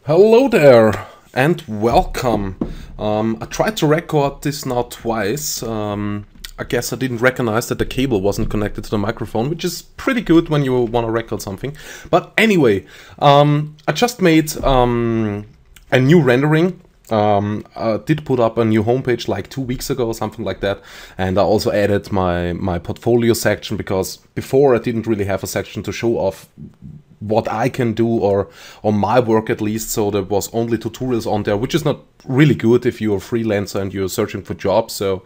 Hello there and welcome. I tried to record this now twice. I guess I didn't recognize that the cable wasn't connected to the microphone, which is pretty good when you want to record something. But anyway, I just made a new rendering. I did put up a new homepage like 2 weeks ago or something like that, and I also added my portfolio section, because before I didn't really have a section to show off what I can do, or my work at least. So there was only tutorials on there, which is not really good if you're a freelancer and you're searching for jobs. So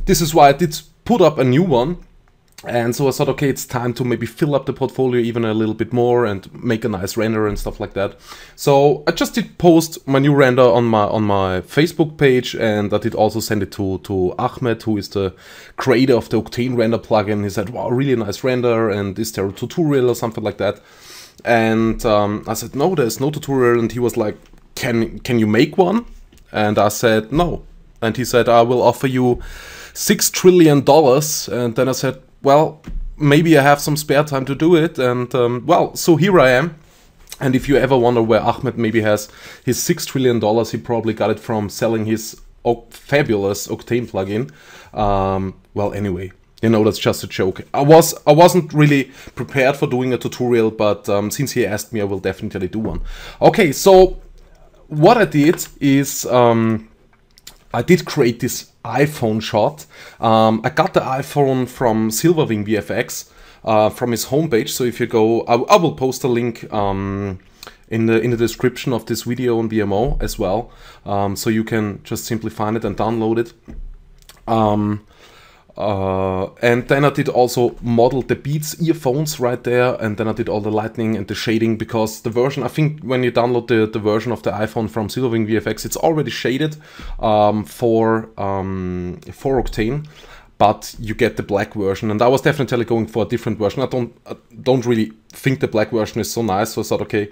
this is why I did put up a new one. And so I thought, okay, it's time to maybe fill up the portfolio even a little bit more and make a nice render and stuff like that. So I just did post my new render on my Facebook page, and I did also send it to Ahmed, who is the creator of the Octane render plugin. He said, wow, really nice render, and is there a tutorial or something like that? And I said, no, there's no tutorial. And he was like, can you make one? And I said, no. And he said, I will offer you $6 trillion. And then I said, well, maybe I have some spare time to do it. And well, so here I am. And if you ever wonder where Ahmed maybe has his $6 trillion, he probably got it from selling his fabulous Octane plugin. Well, anyway, you know, that's just a joke. I wasn't really prepared for doing a tutorial, but since he asked me, I will definitely do one. Okay, so what I did is I did create this iPhone shot. I got the iPhone from Silverwing VFX from his homepage. So if you go, I will post a link in the description of this video on BMO as well, so you can just simply find it and download it. And then I did also model the Beats earphones right there, and then I did all the lighting and the shading, because the version, I think when you download the version of the iPhone from Silverwing VFX, it's already shaded for Octane, but you get the black version, and I was definitely going for a different version. I don't really think the black version is so nice, so I thought, okay,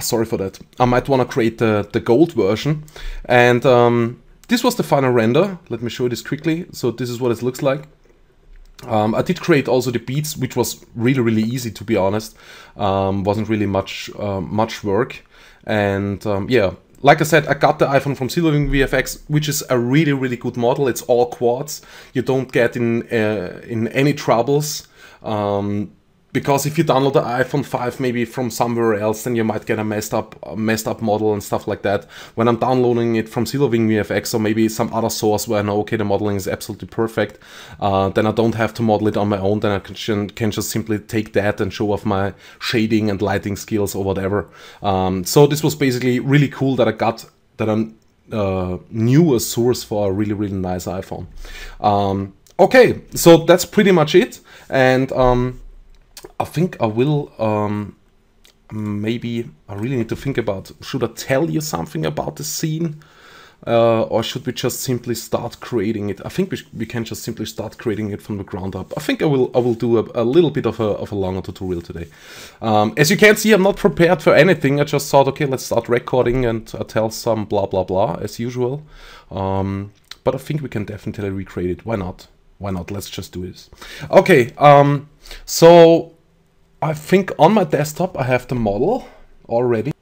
sorry for that, I might want to create the gold version. And this was the final render. Let me show you this quickly. So this is what it looks like. I did create also the beats, which was really easy, to be honest. Wasn't really much work. And yeah, like I said, I got the iPhone from Silverwing VFX, which is a really good model. It's all quads. You don't get in any troubles. Because if you download the iPhone5 maybe from somewhere else, then you might get a messed up model and stuff like that. When I'm downloading it from Silverwing VFX, or maybe some other source where I know, okay, the modeling is absolutely perfect, then I don't have to model it on my own. Then I can just simply take that and show off my shading and lighting skills or whatever. So this was basically really cool that I got that I knew a source for a really nice iPhone. Okay, so that's pretty much it. And I think I will, maybe I really need to think about, should I tell you something about the scene? Or should we just simply start creating it? I think we can just simply start creating it from the ground up. I think I will do a little bit of a longer tutorial today. As you can see, I'm not prepared for anything. I just thought, okay, let's start recording and tell some blah blah as usual. But I think we can definitely recreate it. Why not? Why not? Let's just do this. Okay, so I think on my desktop I have the model already.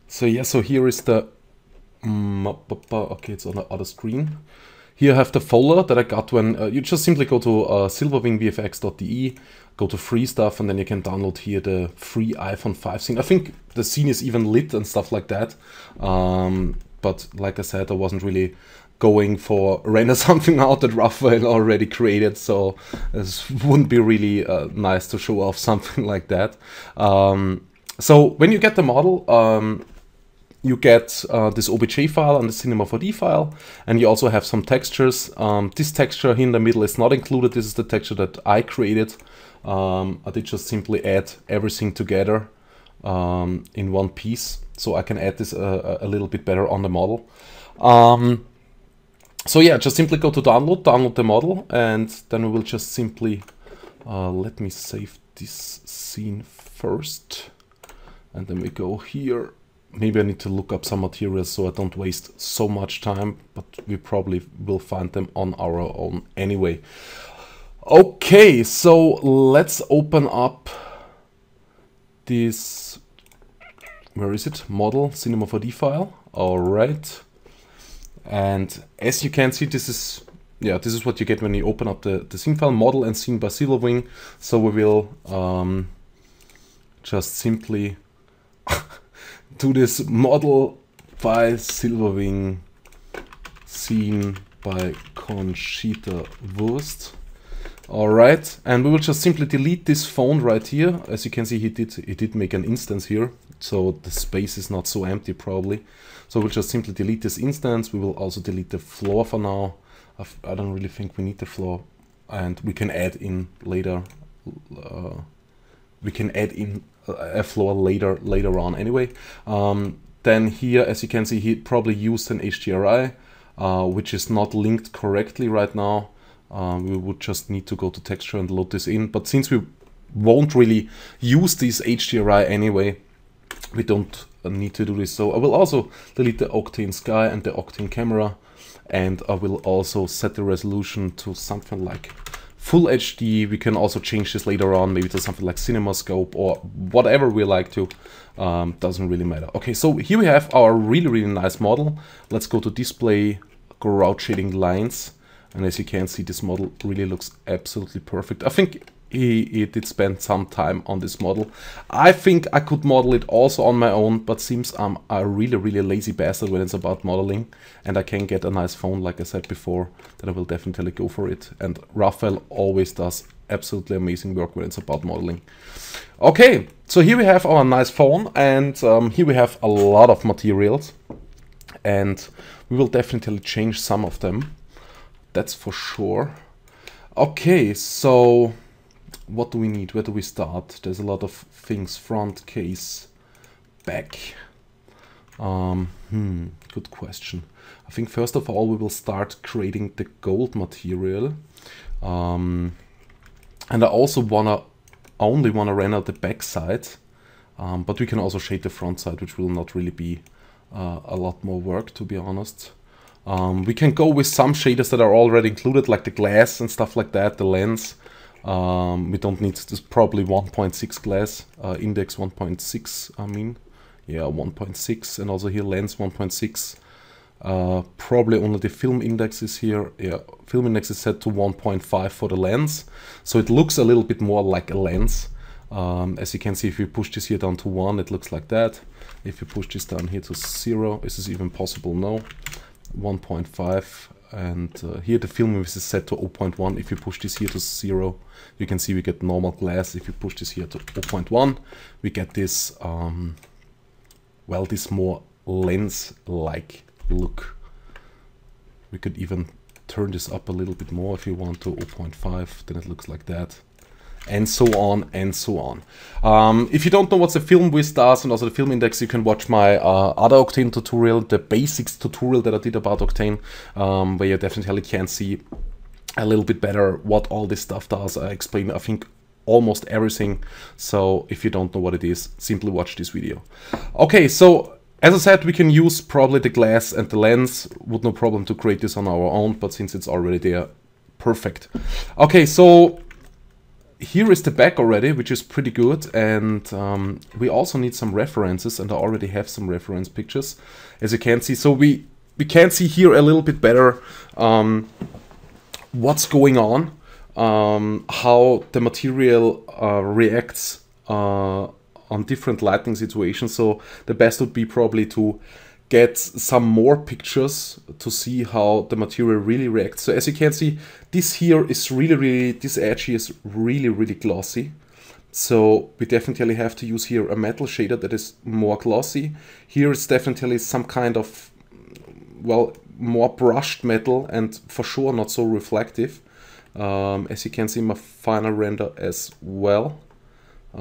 So yeah, so here is the, okay, it's on the other screen. Here I have the folder that I got when, you just simply go to silverwingvfx.de, go to free stuff, and then you can download here the free iPhone5 scene. I think the scene is even lit and stuff like that. But like I said, I wasn't really going for render something out that Raphael already created, so this wouldn't be really nice to show off something like that. So when you get the model, you get this OBJ file and the Cinema 4D file, and you also have some textures. This texture here in the middle is not included. This is the texture that I created. I did just simply add everything together in one piece, so I can add this a little bit better on the model. So yeah, just simply go to download the model, and then we will just simply, let me save this scene first, and then we go here. Maybe I need to look up some materials so I don't waste so much time, but we probably will find them on our own anyway. Okay, so let's open up this where is it? Model, Cinema 4D file. All right. And as you can see, this is what you get when you open up the scene file, model and scene by Silverwing. So we will just simply do this model by Silverwing, scene by Conchita Wurst. All right, and we will just simply delete this phone right here. As you can see, he did make an instance here, so the space is not so empty probably. So we'll just simply delete this instance. We will also delete the floor for now. I don't really think we need the floor, and we can add in later. We can add in a floor later on anyway. Then here, as you can see, he probably used an HDRI, which is not linked correctly right now. We would just need to go to texture and load this in. But since we won't really use this HDRI anyway, we don't need to do this. So I will also delete the Octane Sky and the Octane camera. And I will also set the resolution to something like Full HD. We can also change this later on, maybe to something like CinemaScope or whatever we like to. Doesn't really matter. Okay, so here we have our really nice model. Let's go to display, go route shading lines. And as you can see, this model really looks absolutely perfect. I think he did spend some time on this model. I think I could model it also on my own, but seems I'm a really lazy bastard when it's about modeling, and I can get a nice phone, like I said before, then I will definitely go for it. And Raphael always does absolutely amazing work when it's about modeling. Okay, so here we have our nice phone, and here we have a lot of materials, and we will definitely change some of them. That's for sure. Okay, so what do we need? Where do we start? There's a lot of things. Front, case, back. Good question. I think first of all we will start creating the gold material. And I also only wanna render the back side. But we can also shade the front side, which will not really be a lot more work, to be honest. We can go with some shaders that are already included, like the glass and stuff like that, the lens. We don't need this, probably 1.6 glass, index 1.6, I mean. Yeah, 1.6, and also here lens 1.6. Probably only the film index is here. Yeah, film index is set to 1.5 for the lens. So it looks a little bit more like a lens. As you can see, if you push this here down to 1, it looks like that. If you push this down here to 0, is this even possible? No. 1.5, and here the film is set to 0.1. If you push this here to 0, you can see we get normal glass. If you push this here to 0.1, we get this, well, this more lens-like look. We could even turn this up a little bit more if you want to 0.5, then it looks like that. And so on and so on. If you don't know what the film width does and also the film index, you can watch my other Octane tutorial, the basics tutorial that I did about Octane, where you definitely can see a little bit better what all this stuff does. I explain, I think, almost everything. So if you don't know what it is, simply watch this video. Okay, so as I said, we can use probably the glass and the lens. Would no problem to create this on our own, but since it's already there, perfect. Okay, so here is the back already, which is pretty good, and we also need some references, and I already have some reference pictures, as you can see. So we can see here a little bit better what's going on, how the material reacts on different lighting situations. So the best would be probably to get some more pictures to see how the material really reacts. So as you can see, this here is this edge here is really glossy. So we definitely have to use here a metal shader that is more glossy. Here it's definitely some kind of, well, more brushed metal and for sure not so reflective. As you can see in my final render as well.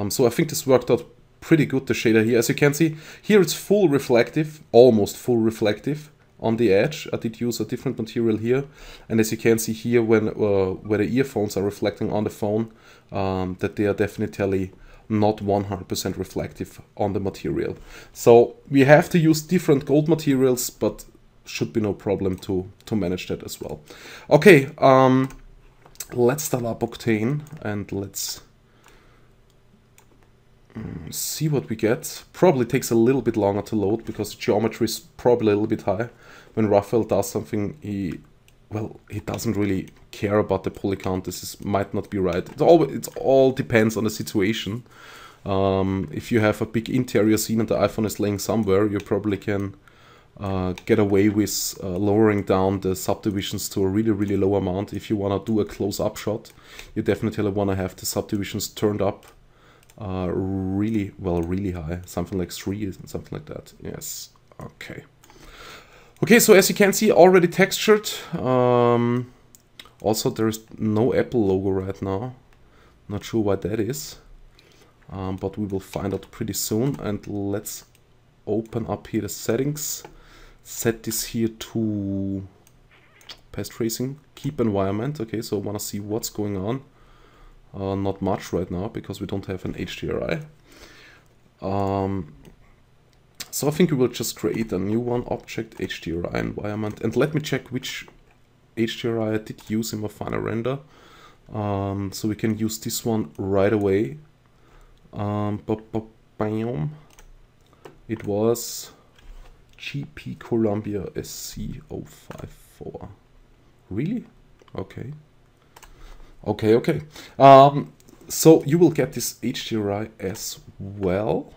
So I think this worked out pretty good, the shader here. As you can see, here it's full reflective, almost full reflective on the edge. I did use a different material here. And as you can see here, when where the earphones are reflecting on the phone, that they are definitely not 100% reflective on the material. So we have to use different gold materials, but should be no problem to manage that as well. Okay, let's start up Octane and let's See what we get. Probably takes a little bit longer to load because the geometry is probably a little bit high. When Raphael does something, he doesn't really care about the poly count. Might not be right. It all depends on the situation. If you have a big interior scene and the iPhone is laying somewhere, you probably can get away with lowering down the subdivisions to a really low amount. If you want to do a close-up shot, you definitely want to have the subdivisions turned up really high, something like 3, something like that. Yes, okay. Okay, so as you can see, already textured. Also, there's no Apple logo right now. Not sure why that is, but we will find out pretty soon. And let's open up here the settings. Set this here to past tracing, keep environment. Okay, so I want to see what's going on. Not much right now because we don't have an HDRI. So I think we will just create a new one, object HDRI environment, and let me check which HDRI I did use in my final render. So we can use this one right away. It was GP Columbia SC054. Really? Okay. Okay. So you will get this HDRI as well.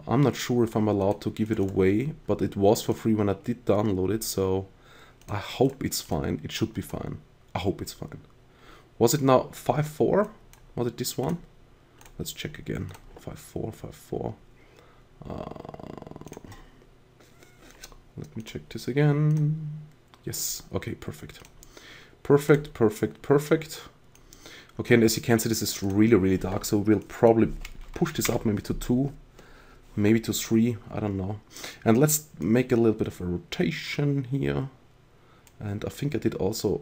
I'm not sure if I'm allowed to give it away, but it was for free when I did download it, so I hope it's fine. It should be fine. I hope it's fine. Was it now 5.4? Was it this one? Let's check again. 5.4. Let me check this again. Yes. Okay, perfect. Perfect. Okay, and as you can see, this is really dark, so we'll probably push this up maybe to 2, maybe to 3, I don't know. And let's make a little bit of a rotation here. And I think I did also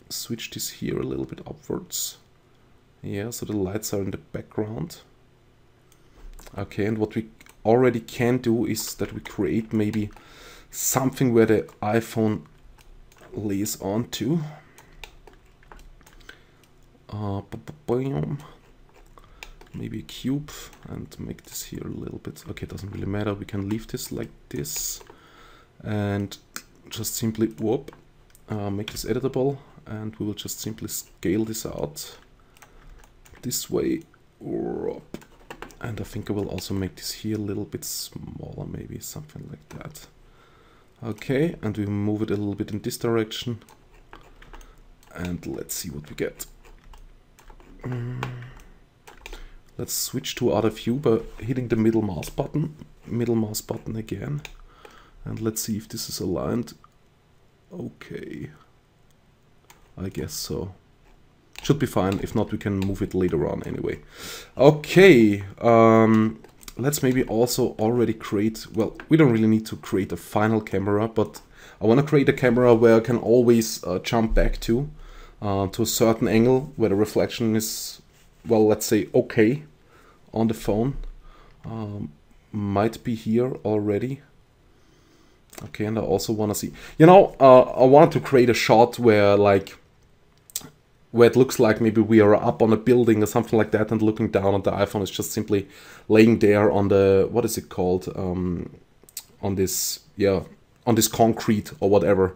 switch this here a little bit upwards. Yeah, so the lights are in the background. Okay, and what we already can do is that we create maybe something where the iPhone lays onto. Maybe a cube and make this here a little bit. Okay, doesn't really matter. We can leave this like this and just simply make this editable, and we will just simply scale this out this way. And I think I will also make this here a little bit smaller, maybe something like that. Okay, and we move it a little bit in this direction. And let's see what we get. Let's switch to other view by hitting the middle mouse button again. And let's see if this is aligned. Okay. I guess so. Should be fine. If not, we can move it later on anyway. Okay. Let's maybe also already create, well, we don't really need to create a final camera, but I want to create a camera where I can always jump back to a certain angle where the reflection is, well, let's say okay on the phone. Might be here already. Okay, and I also want to see, you know, I want to create a shot where it looks like maybe we are up on a building or something like that and looking down, and the iPhone is just simply laying there on the, what is it called, on this concrete or whatever.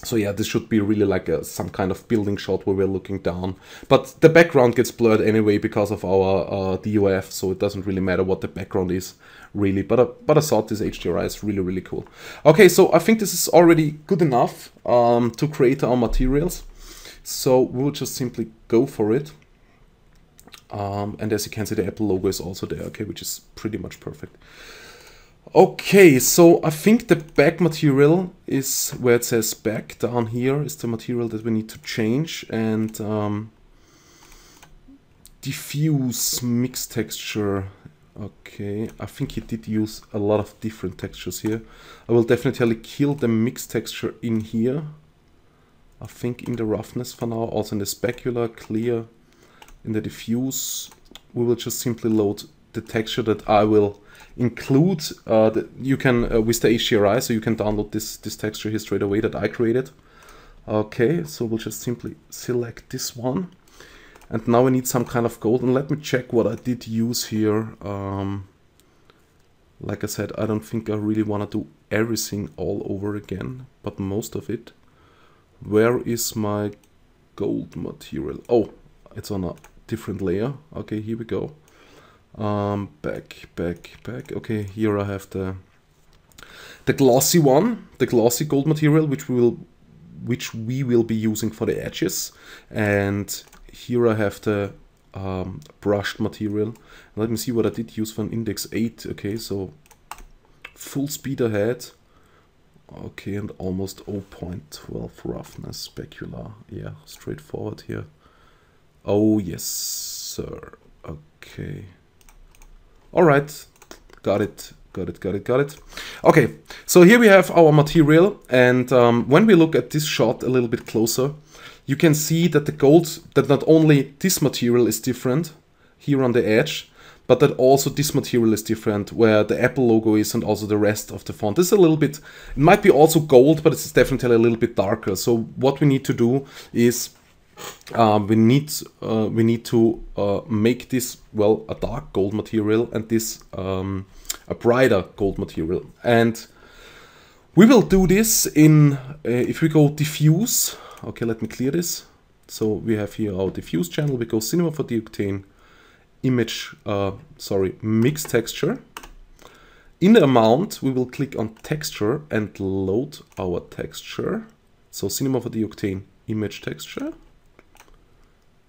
So yeah, this should be really like some kind of building shot where we're looking down. But the background gets blurred anyway because of our DOF, so it doesn't really matter what the background is, really. But I thought this HDRI is really cool. Okay, so I think this is already good enough to create our materials. So we'll just simply go for it. And as you can see, the Apple logo is also there, okay, which is pretty much perfect. Okay, so I think the back material is where it says back down here is the material that we need to change, and diffuse mix texture. Okay, I think he did use a lot of different textures here. I will definitely kill the mix texture in here. I think in the roughness for now, also in the specular, clear, in the diffuse. We will just simply load the texture that I will include. You can with the HDRI, so you can download this texture here straight away that I created. Okay, so we'll just simply select this one, And now we need some kind of gold. And let me check what I did use here. Like I said, I don't think I really want to do everything all over again, but most of it. Where is my gold material? Oh, it's on a different layer. Okay, here we go. Back. Okay, here I have the glossy one, the glossy gold material, which we will be using for the edges. And here I have the brushed material. Let me see what I did use for an index 8. Okay, so full speed ahead. Okay, and almost 0.12 roughness, specular. Yeah, straightforward here. Oh, yes, sir. Okay. All right, got it. Okay, so here we have our material, and when we look at this shot a little bit closer, you can see that the gold, that not only this material is different here on the edge, but that also this material is different, where the Apple logo is and also the rest of the font. This is a little bit, it might be also gold, but it's definitely a little bit darker. So what we need to do is we need to make this, well, a dark gold material, and this a brighter gold material. And we will do this in, if we go diffuse, okay, let me clear this. So we have here our diffuse channel, we go Cinema 4D Octane, image, mix texture. In the amount, we will click on texture and load our texture. So Cinema 4D Octane, image texture.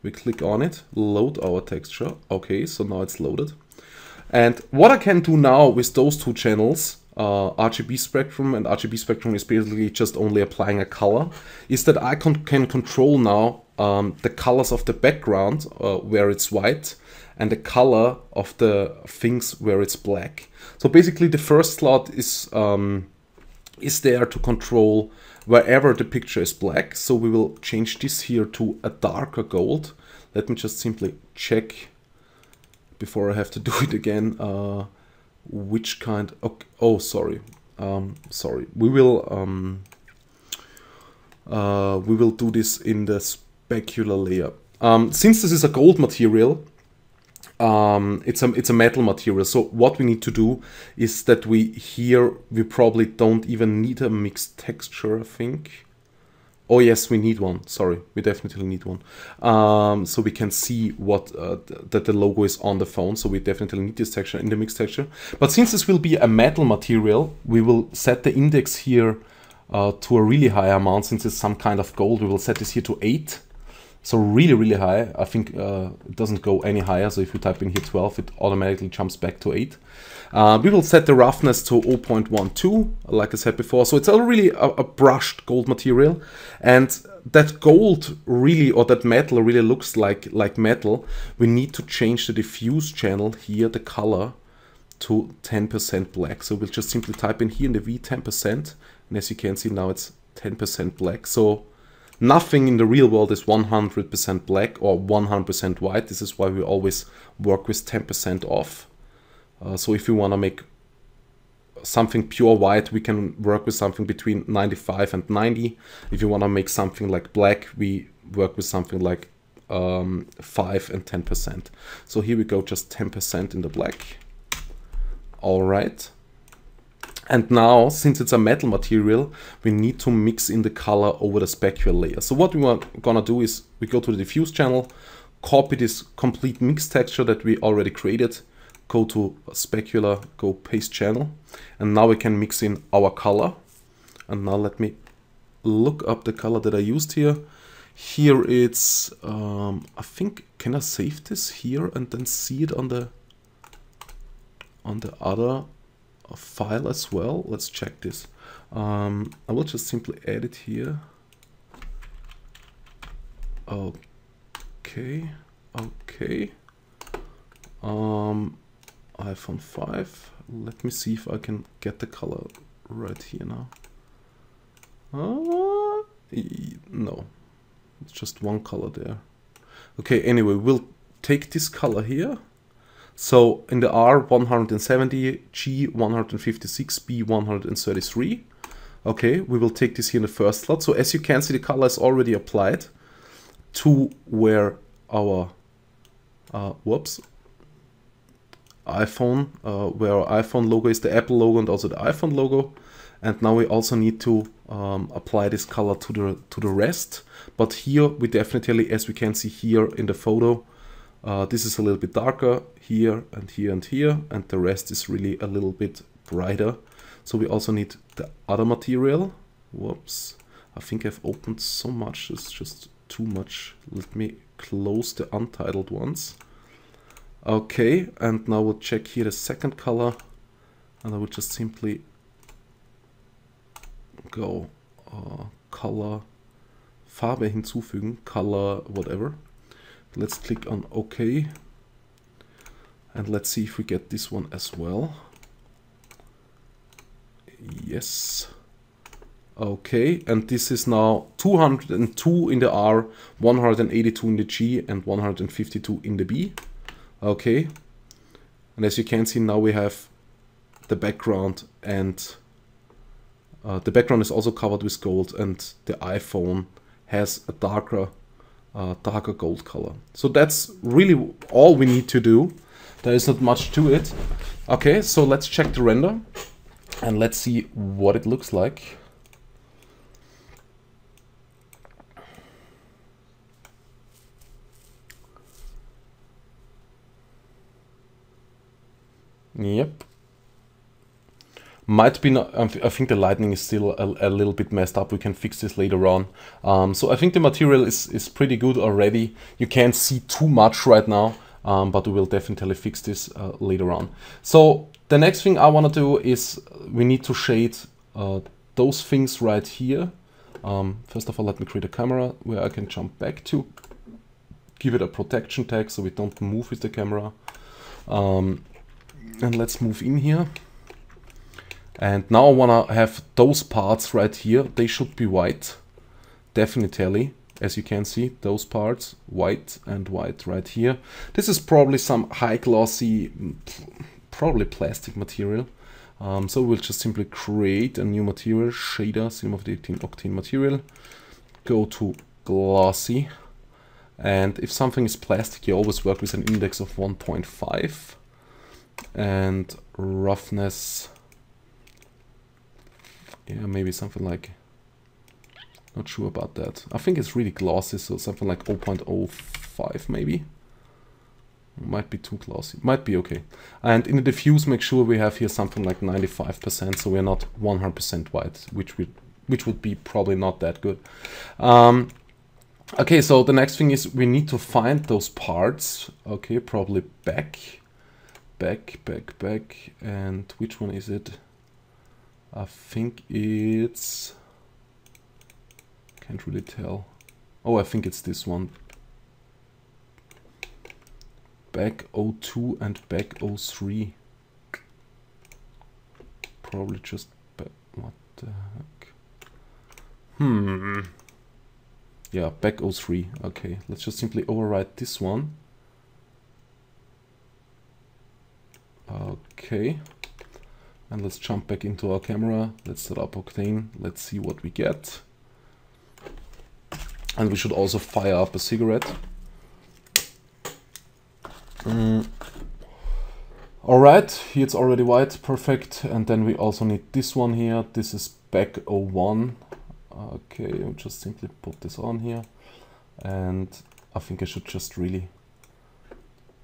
We click on it, load our texture. Okay, so now it's loaded. And what I can do now with those two channels, RGB spectrum, and RGB spectrum is basically just only applying a color, is that I can control now the colors of the background where it's white, and the color of the things where it's black. So basically the first slot is there to control wherever the picture is black. So we will change this here to a darker gold. Let me just simply check before I have to do it again. Which kind? Okay. Oh, sorry. We will do this in the specular layer. Since this is a gold material, it's a metal material. So what we need to do is that we probably don't even need a mixed texture, I think. Oh yes, we need one. Sorry, we definitely need one. So we can see what that the logo is on the phone. So we definitely need this texture in the mixed texture. But since this will be a metal material, we will set the index here to a really high amount. Since it's some kind of gold, we will set this here to 8. So really high. I think it doesn't go any higher. So if you type in here 12, it automatically jumps back to 8. We will set the roughness to 0.12, like I said before. So it's really a brushed gold material. And that gold really, or that metal really looks like metal. We need to change the diffuse channel here, the color, to 10% black. So we'll just simply type in here in the V 10%. And as you can see now, it's 10% black. So nothing in the real world is 100% black or 100% white. This is why we always work with 10% off. So if we want to make something pure white, we can work with something between 95 and 90. If you want to make something like black, we work with something like 5 and 10%. So here we go, just 10% in the black. All right. And now, since it's a metal material, we need to mix in the color over the specular layer. So what we're gonna do is we go to the diffuse channel, copy this complete mix texture that we already created, go to specular, go paste channel, and now we can mix in our color. And now let me look up the color that I used here. Here it's, I think, can I save this here and then see it on the other file as well? Let's check this. I will just simply add it here. Okay. iPhone 5. Let me see if I can get the color right here now. No, it's just one color there. Okay, anyway, we'll take this color here. So in the R 170, G 156, B 133. Okay, we will take this here in the first slot. So as you can see, the color is already applied to where our whoops, iPhone, where our iPhone logo is the Apple logo and also the iPhone logo. And now we also need to apply this color to the rest. But here we definitely, as we can see here in the photo, this is a little bit darker here and here and here, and the rest is really a little bit brighter. So we also need the other material. Whoops, I think I've opened so much, it's just too much. Let me close the untitled ones. Okay, and now we'll check here the second color, and I will just simply go color, Farbe hinzufügen, color, whatever. Let's click on OK, and let's see if we get this one as well. Yes. Okay, and this is now 202 in the R, 182 in the G, and 152 in the B. Okay, and as you can see, now we have the background, and the background is also covered with gold, and the iPhone has a darker gold color. So that's really all we need to do. There is not much to it. Okay, so let's check the render and let's see what it looks like. Yep. Might be not, I think the lighting is still a little bit messed up. We can fix this later on. So I think the material is pretty good already. You can't see too much right now, but we will definitely fix this later on. So the next thing I want to do is we need to shade those things right here. First of all, let me create a camera where I can jump back to. Give it a protection tag so we don't move with the camera. And let's move in here. And now I want to have those parts right here. They should be white. Definitely. As you can see, those parts, white and white right here. This is probably some high glossy, probably plastic material. So we'll just simply create a new material, shader, Cinema 18 Octane material. Go to glossy. And if something is plastic, you always work with an index of 1.5. And roughness, yeah, maybe something like, not sure about that. I think it's really glossy, so something like 0.05 maybe. Might be too glossy, might be okay. And in the diffuse, make sure we have here something like 95%, so we're not 100% white, which would be probably not that good. Okay, so the next thing is we need to find those parts. Okay, probably back, and which one is it? I think it's, can't really tell. Oh, I think it's this one. Back 02 and back 03. Probably just back, what the heck? Yeah, back 03. Okay, let's just simply overwrite this one. Okay, and let's jump back into our camera. Let's set up Octane. Let's see what we get. And we should also fire up a cigarette. Alright, here it's already white, perfect. And then we also need this one here. This is back 01. Okay, I'll just simply put this on here. And I think I should just really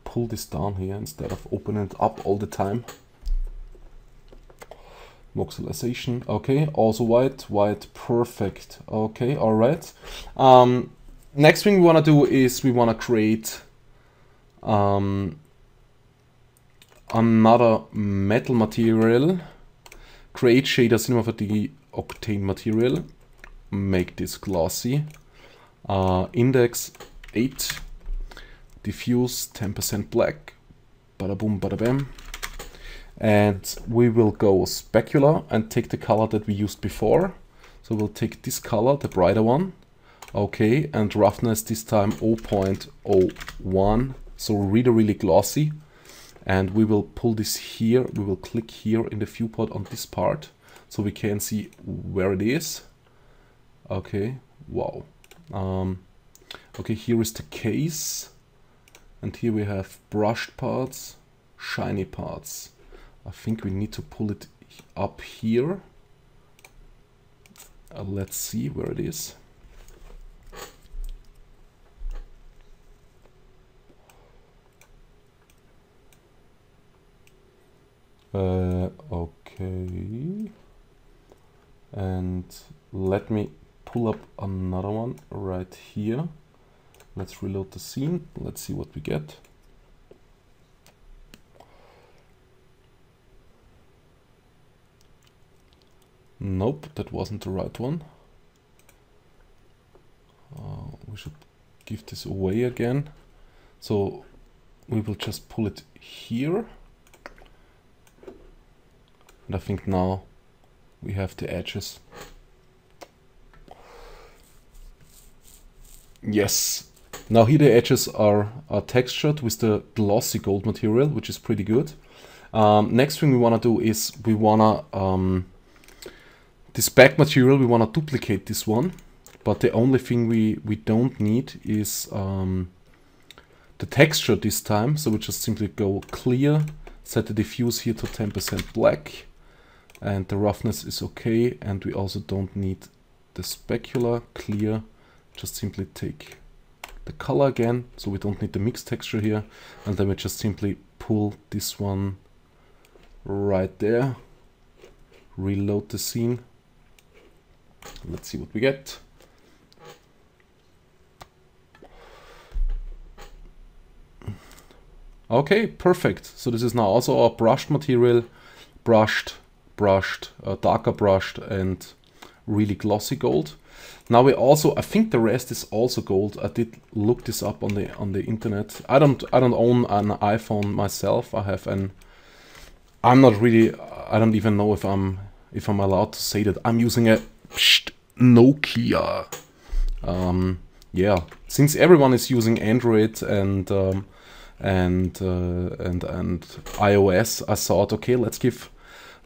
pull this down here instead of opening it up all the time. Voxelization, okay, also white, perfect. Okay, all right. Next thing we want to do is we want to create another metal material. Create shader Cinema 4D Octane material. Make this glossy. Index 8. Diffuse 10% black. Bada boom, bada bam. And we will go specular and take the color that we used before. So we'll take this color, the brighter one. Okay, and roughness this time 0.01. So really, really glossy. And we will pull this here. We will click here in the viewport on this part so we can see where it is. Okay, wow. Okay, here is the case. And here we have brushed parts, shiny parts. I think we need to pull it up here. Let's see where it is. Okay. And let me pull up another one right here. Let's reload the scene. Let's see what we get. Nope, that wasn't the right one. We should give this away again. So we will just pull it here. And I think now we have the edges. Yes. Now here the edges are textured with the glossy gold material, which is pretty good. Next thing we want to do is we want to, this back material, we want to duplicate this one. But the only thing we don't need is the texture this time. So we just simply go clear, set the diffuse here to 10% black. And the roughness is okay. And we also don't need the specular, clear. Just simply take the color again, so we don't need the mixed texture here, and then we just simply pull this one right there, reload the scene. Let's see what we get. Okay, perfect. So this is now also our brushed material, brushed, darker brushed, and really glossy gold. Now we also, I think the rest is also gold. I did look this up on the internet. I don't own an iPhone myself. I have an, I'm not really, I don't even know if I'm allowed to say that I'm using a Nokia. Yeah, since everyone is using Android and iOS, I thought, okay, let's give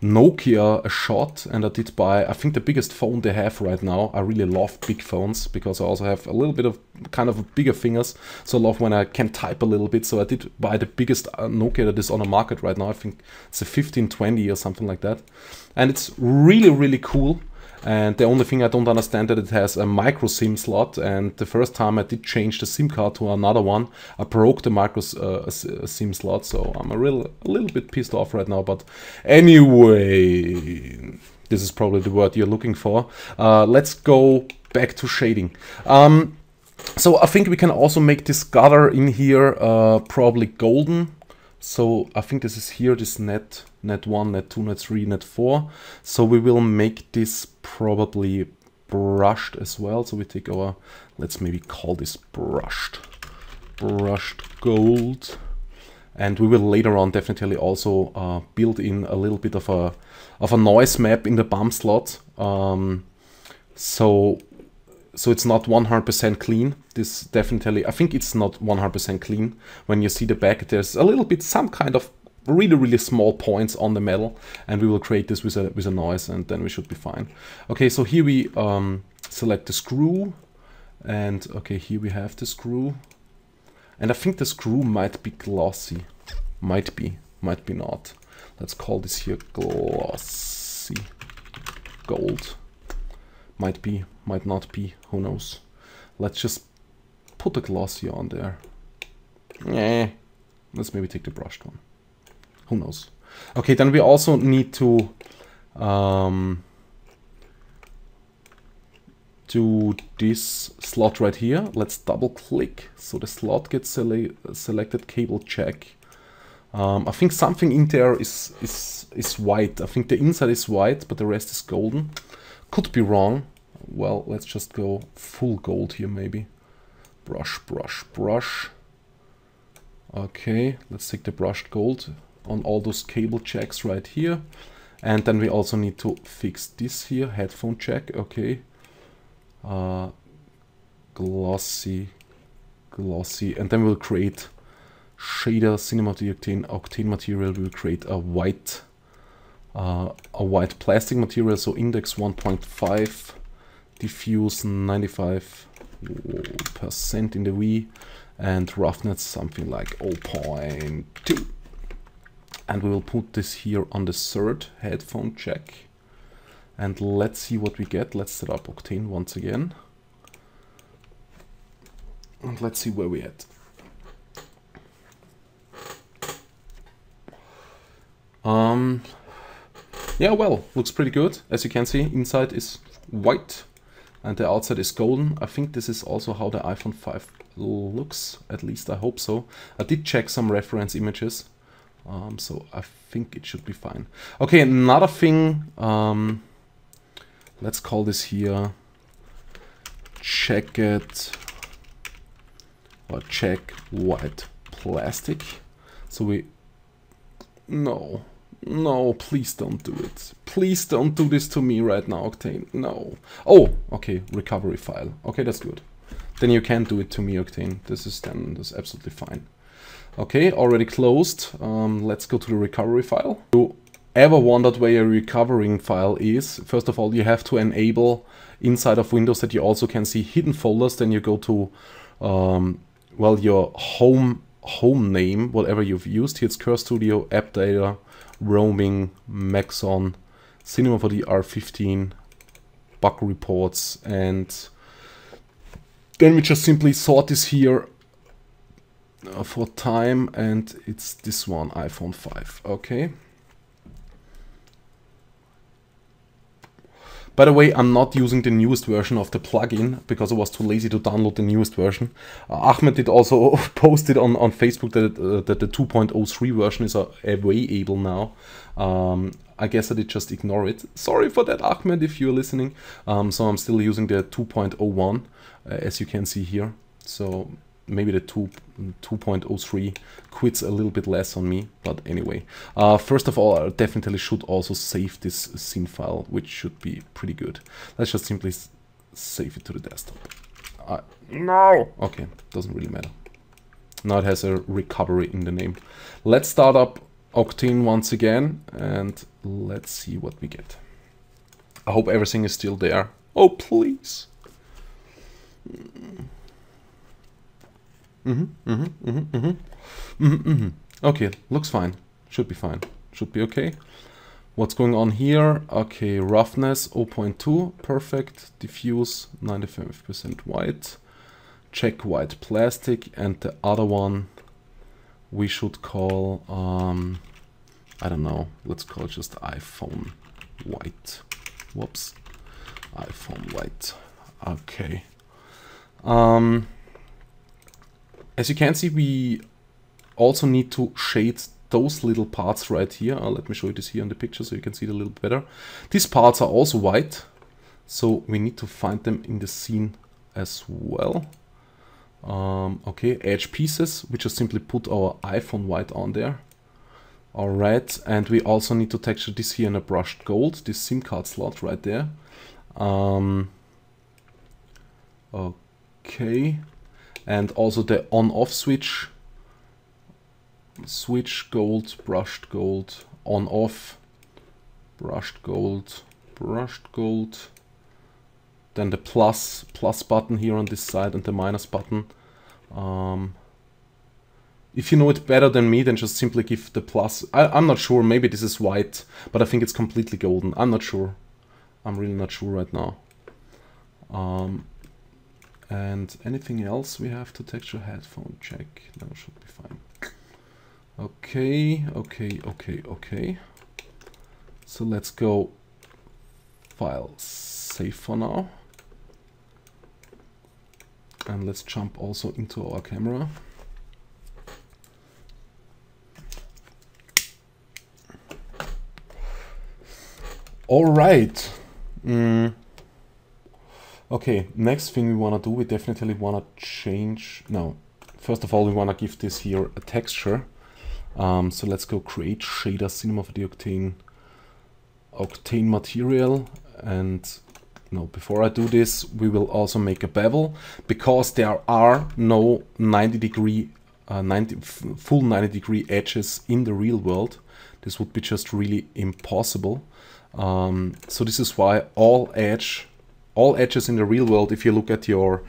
Nokia a shot, and I did buy, I think, the biggest phone they have right now. I really love big phones because I also have a little bit of kind of bigger fingers, so I love when I can type a little bit. So I did buy the biggest Nokia that is on the market right now. I think it's a 1520 or something like that, and it's really, really cool. And the only thing I don't understand that it has a micro SIM slot, and the first time I did change the SIM card to another one, I broke the micro SIM slot, so I'm a little bit pissed off right now. But anyway, this is probably the word you're looking for. Let's go back to shading. So I think we can also make this gutter in here probably golden. So I think this is here, this net 1, net 2, net 3, net 4. So we will make this probably brushed as well. So we take our, let's maybe call this brushed gold. And we will later on definitely also build in a little bit of a noise map in the bump slot. So it's not 100% clean. This definitely, I think it's not 100% clean. When you see the back, there's a little bit, some kind of really small points on the metal, and we will create this with a noise, and then we should be fine. Okay, so here we select the screw, and okay, here we have the screw, and I think the screw might be glossy, might be not. Let's call this here glossy gold. Might be, might not be, who knows. Let's just put the glossy on there. Let's maybe take the brushed one. Who knows. Okay, then we also need to do this slot right here. Let's double click so the slot gets selected, cable check. I think something in there is white. I think the inside is white, but the rest is golden. Could be wrong. Well, let's just go full gold here maybe. Brush. Okay, let's take the brushed gold on all those cable checks right here. And then we also need to fix this here, headphone check, okay. Glossy. And then we'll create shader, cinematic octane material. We'll create a white plastic material, so index 1.5, diffuse 95, percent in the V, and roughness something like 0.2. And we will put this here on the third headphone jack. And let's see what we get. Let's set up Octane once again. And let's see where we're at. Yeah, well, looks pretty good. As you can see, inside is white and the outside is golden. I think this is also how the iPhone 5 looks, at least I hope so. I did check some reference images, so I think it should be fine. Okay, another thing, let's call this here check white plastic. So we, no, please don't do it. Please don't do this to me right now, Octane. No. Oh, okay, recovery file. Okay, that's good. Then you can't do it to me, Octane. This is absolutely fine. Okay, already closed. Let's go to the recovery file. If you ever wondered where your recovering file is, first of all, you have to enable inside of Windows that you also can see hidden folders. Then you go to, well, your home name, whatever you've used. Here it's Curse Studio, App Data, Roaming, Maxon, Cinema 4D R15, bug reports, and then we just simply sort this here for time, and it's this one, iPhone 5. Okay. By the way, I'm not using the newest version of the plugin because I was too lazy to download the newest version. Ahmed did also post it on Facebook that the 2.03 version is available now. I guess I did just ignore it. Sorry for that, Ahmed, if you're listening. So I'm still using the 2.01, as you can see here. So maybe the 2.03 quits a little bit less on me, but anyway. First of all, I definitely should also save this scene file, which should be pretty good. Let's just simply save it to the desktop. No! Okay, doesn't really matter. Now it has a recovery in the name. Let's start up Octane once again, and let's see what we get. I hope everything is still there. Oh, please! Okay, looks fine. Should be fine. Should be okay. What's going on here? Okay, roughness 0.2, perfect. Diffuse 95% white. Check white plastic, and the other one we should call I don't know. Let's call it just iPhone white. Whoops, iPhone white. Okay. As you can see, we also need to shade those little parts right here. Let me show you this here in the picture so you can see it a little bit better. These parts are also white, so we need to find them in the scene as well. Okay, edge pieces, we just simply put our iPhone white on there. Alright, and we also need to texture this here in a brushed gold, this SIM card slot right there. Okay. And also the on-off switch, gold, brushed gold, on-off, brushed gold, then the plus button here on this side and the minus button. If you know it better than me, then just simply give the plus. I'm not sure, maybe this is white, but I think it's completely golden. I'm not sure. I'm really not sure right now. And anything else we have to texture headphone check? No, should be fine. Okay. So let's go file save for now. And let's jump also into our camera. All right. Okay, next thing we want to do, we definitely want to change. No, first of all, we want to give this here a texture. So let's go create shader cinema for the Octane material. And no, before I do this, we will also make a bevel, because there are no 90-degree, full 90-degree edges in the real world. This would be just really impossible. So this is why all edge all edges in the real world, if you look at your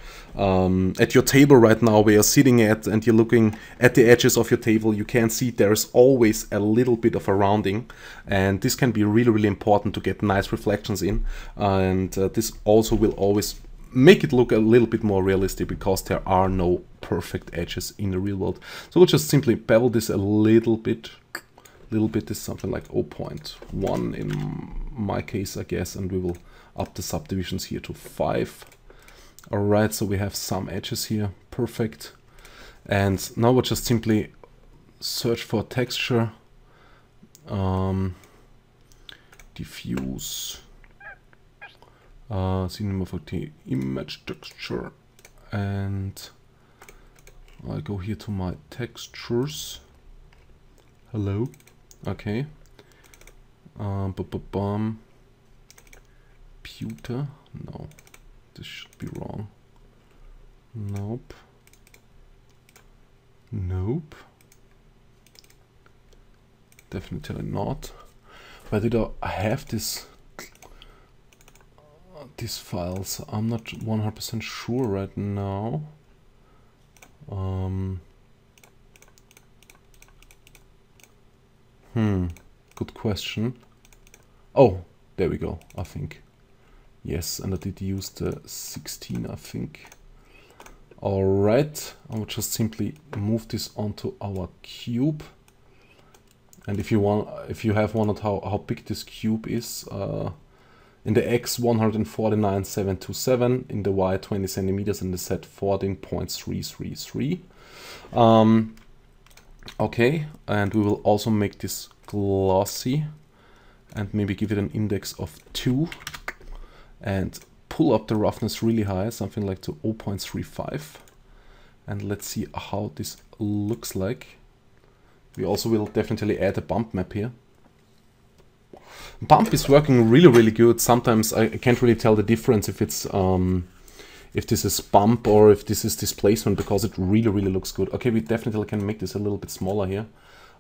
table right now where you're sitting at and you're looking at the edges of your table, you can see there's always a little bit of a rounding, and this can be really, really important to get nice reflections in. And this also will always make it look a little bit more realistic, because there are no perfect edges in the real world. So we'll just simply bevel this a little bit. Little bit is something like 0.1 in my case, I guess, and we will up the subdivisions here to 5. All right, so we have some edges here, perfect. And now we'll just simply search for texture, diffuse, cinema for the image texture, and I go here to my textures. Hello. Okay. Pewter. No, this should be wrong. Nope. Nope. Definitely not. Where did I have this? These files. I'm not 100% sure right now. Good question. Oh, there we go, I think. Yes, and I did use the 16, I think. All right, I will just simply move this onto our cube. And if you have wondered how big this cube is, in the X 149,727, in the Y 20 centimeters, and the Z 14.333. Okay, and we will also make this glossy and maybe give it an index of 2 and pull up the roughness really high, something like to 0.35. And let's see how this looks like. We also will definitely add a bump map here. Bump is working really, really good. Sometimes I can't really tell the difference if it's if this is bump or if this is displacement, because it really, really looks good. Okay, we definitely can make this a little bit smaller here.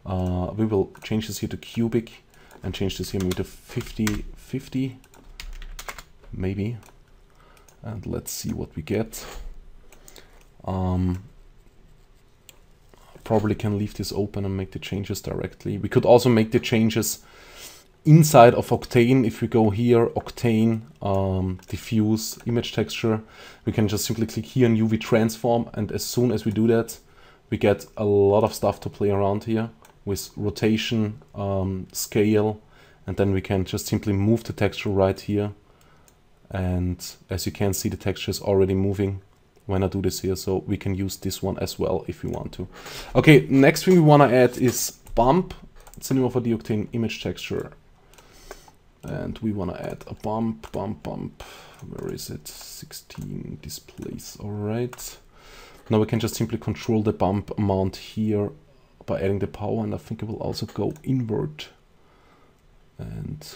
We will change this here to cubic and change this here maybe to 50, maybe. And let's see what we get. Probably can leave this open and make the changes directly. We could also make the changes inside of Octane. If we go here, Octane, diffuse image texture, we can just simply click here on UV transform, and as soon as we do that, we get a lot of stuff to play around here with rotation, scale, and then we can just simply move the texture right here. And as you can see, the texture is already moving when I do this here, so we can use this one as well if we want to. Okay, next thing we want to add is bump. It's the name of the Octane image texture. And we want to add a bump. Where is it? 16 displays. All right. Now we can just simply control the bump amount here by adding the power, and I think it will also go invert. And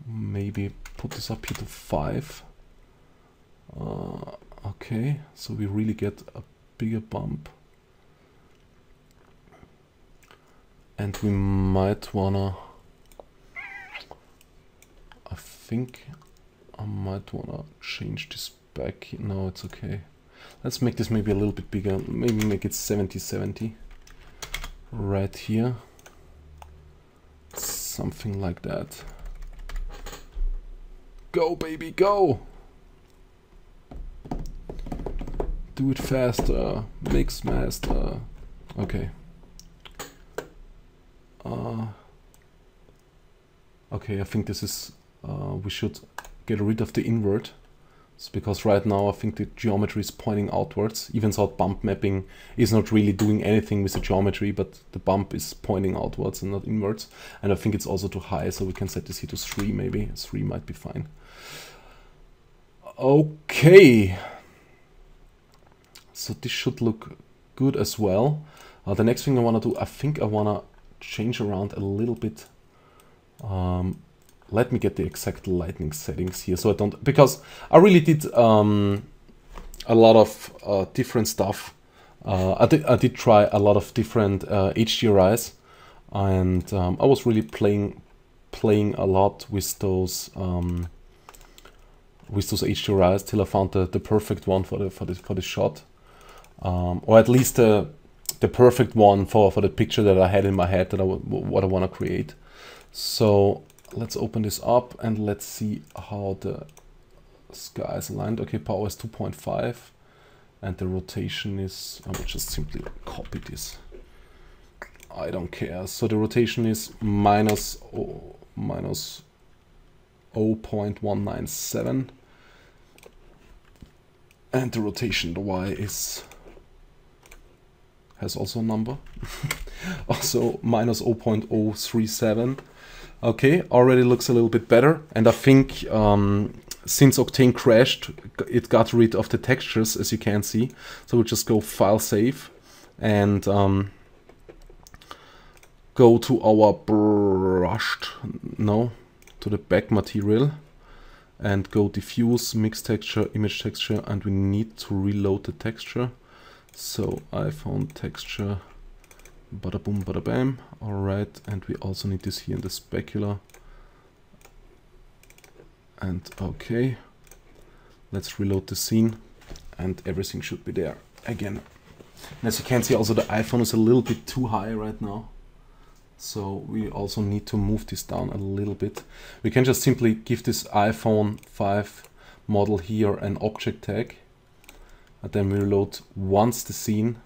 maybe put this up here to 5. Okay, so we really get a bigger bump. And we might wanna, I think I might wanna change this back. No, it's okay. Let's make this maybe a little bit bigger. Maybe make it 70-70 right here. Something like that. Go, baby, go! Do it faster. Mix master. Okay. Okay, I think this is, we should get rid of the invert. It's because right now I think the geometry is pointing outwards, even though bump mapping is not really doing anything with the geometry, but the bump is pointing outwards and not inwards. And I think it's also too high, so we can set this here to 3 maybe. 3 might be fine. Okay. So this should look good as well. The next thing I want to do, I think I want to change around a little bit. Let me get the exact lighting settings here, so I don't, because I really did a lot of different stuff. I did try a lot of different HDRIs, and I was really playing a lot with those with those HDRIs till I found the perfect one for the shot, or at least the perfect one for the picture that I had in my head, that what I want to create. So let's open this up and let's see how the sky is aligned. Okay, power is 2.5 and the rotation is, I will just simply copy this. I don't care. So the rotation is minus 0.197, and the rotation, the Y has also a number, also minus 0.037. Okay, already looks a little bit better, and I think since Octane crashed, it got rid of the textures, as you can see. So we'll just go File, Save, and go to our to the back material, and go Diffuse, Mix Texture, Image Texture, and we need to reload the texture. So iPhone texture, bada boom, bada bam. Alright, and we also need this here in the specular. And okay, let's reload the scene, and everything should be there again. And as you can see, also the iPhone is a little bit too high right now. So we also need to move this down a little bit. We can just simply give this iPhone5 model here an object tag, and then we reload once the scene,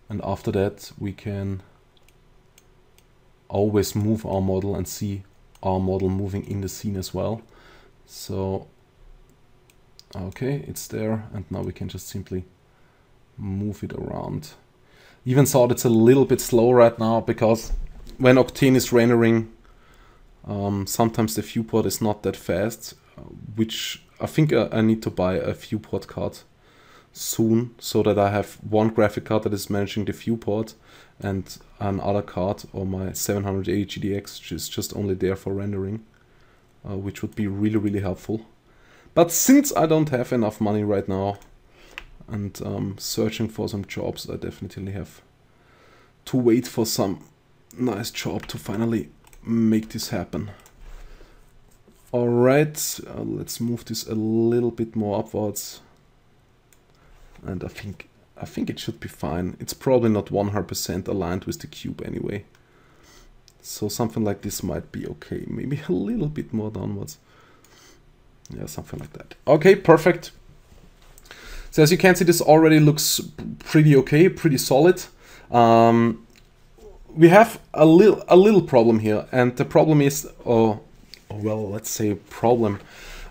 and after that we can always move our model and see our model moving in the scene as well. So okay, it's there, and now we can just simply move it around. Even though it's a little bit slow right now, because when Octane is rendering, sometimes the viewport is not that fast, which I think I need to buy a viewport card soon, so that I have one graphic card that is managing the viewport and another card, or my 780 GTX, which is just only there for rendering, which would be really, really helpful. But since I don't have enough money right now, and searching for some jobs, I definitely have to wait for some nice job to finally make this happen. Alright, let's move this a little bit more upwards, and I think it should be fine. It's probably not 100% aligned with the cube anyway, so something like this might be okay. Maybe a little bit more downwards. Yeah, something like that. Okay, perfect. So as you can see, this already looks pretty okay, pretty solid. We have a little problem here, and the problem is, well, let's say problem.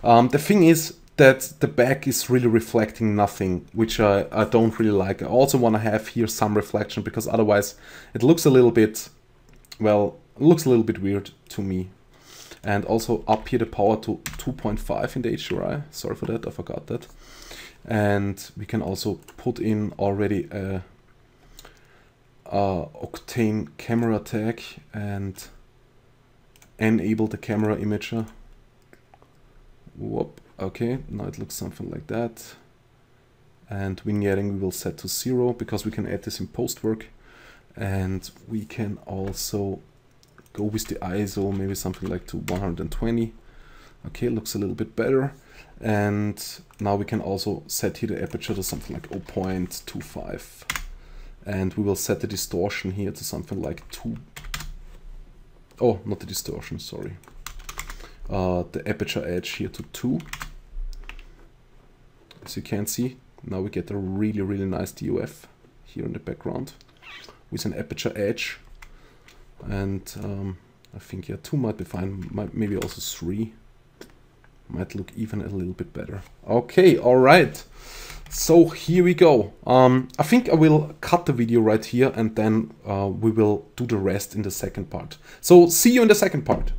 The thing is that the back is really reflecting nothing, which I don't really like. I also want to have here some reflection, because otherwise it looks a little bit, well, it looks a little bit weird to me. And also up here the power to 2.5 in the HDRI. Sorry for that, I forgot that. And we can also put in already a Octane camera tag and enable the camera imager. Whoop. Okay, now it looks something like that. And vignetting we will set to 0, because we can add this in post work. And we can also go with the ISO, maybe something like to 120. Okay, looks a little bit better. And now we can also set here the aperture to something like 0.25. And we will set the distortion here to something like 2. Oh, not the distortion, sorry. The aperture edge here to 2. As you can see, now we get a really, really nice DOF here in the background with an aperture edge. And I think, yeah, 2 might be fine, maybe also 3. Might look even a little bit better. Okay, all right. So here we go. I think I will cut the video right here, and then we will do the rest in the second part. So see you in the second part.